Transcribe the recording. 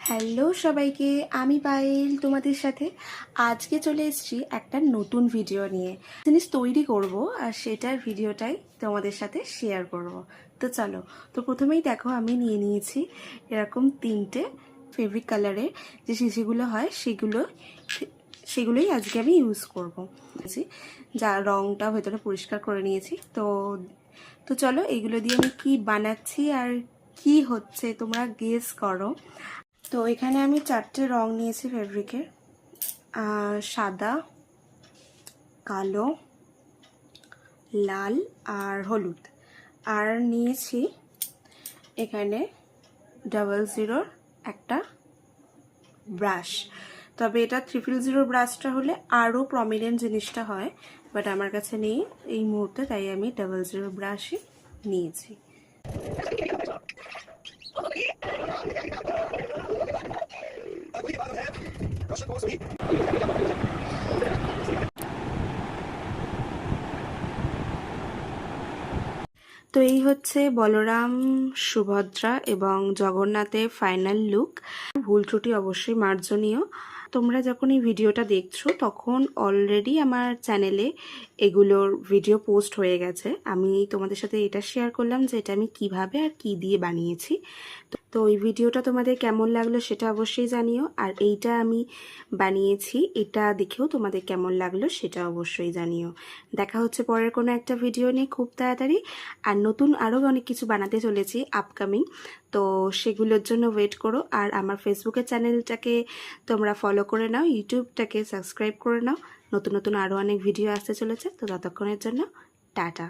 Hello সবাইকে, আমি পায়েল তোমাদের সাথে আজকে চলে এসেছি একটা নতুন ভিডিও নিয়ে। জিনিস তৈরি করব আর সেটার ভিডিওটাই তোমাদের সাথে শেয়ার করব। তো চলো, তো প্রথমেই দেখো আমি নিয়ে নিয়েছি এরকম তিনটে ফেব্রিক কালারের যে শিশিগুলো হয় সেগুলোই আজকে আমি ইউজ করব। যা রঙটা ভেতরে পরিষ্কার করে নিয়েছি। তো চলো এগুলো দিয়ে আমি কি বানাচ্ছি আর কি হচ্ছে তোমরা গেস করো। তো এখানে আমি চারটে রং নিয়েছি ফেব্রিকের, সাদা, কালো, লাল আর হলুদ। আর নিয়েছি এখানে 00 একটা ব্রাশ। তবে এটা 000 ব্রাশটা হলে আরও প্রমিনেন্ট জিনিসটা হয়, বাট আমার কাছে নেই এই মুহূর্তে, তাই আমি 00 ব্রাশই নিয়েছি। তো এই হচ্ছে বলরাম, সুভদ্রা এবং জগন্নাথের ফাইনাল লুক। ভুল ত্রুটি অবশ্যই মার্জনীয়। তোমরা যখন এই ভিডিওটা দেখছো তখন অলরেডি আমার চ্যানেলে এগুলোর ভিডিও পোস্ট হয়ে গেছে। আমি তোমাদের সাথে এটা শেয়ার করলাম যে এটা আমি কিভাবে আর কি দিয়ে বানিয়েছি। তো এই ভিডিওটা তোমাদের কেমন লাগলো সেটা অবশ্যই জানিও। আর এইটা আমি বানিয়েছি, এটা দেখেও তোমাদের কেমন লাগলো সেটা অবশ্যই জানিও। দেখা হচ্ছে পরের কোনো একটা ভিডিও নিয়ে খুব তাড়াতাড়ি। আর নতুন আরও অনেক কিছু বানাতে চলেছি আপকামিং, তো সেগুলোর জন্য ওয়েট করো। আর আমার ফেসবুকের চ্যানেলটাকে তোমরা ফলো করে নাও, ইউটিউবটাকে সাবস্ক্রাইব করে নাও। নতুন নতুন আরও অনেক ভিডিও আসতে চলেছে। তো ততক্ষণের জন্য টাটা।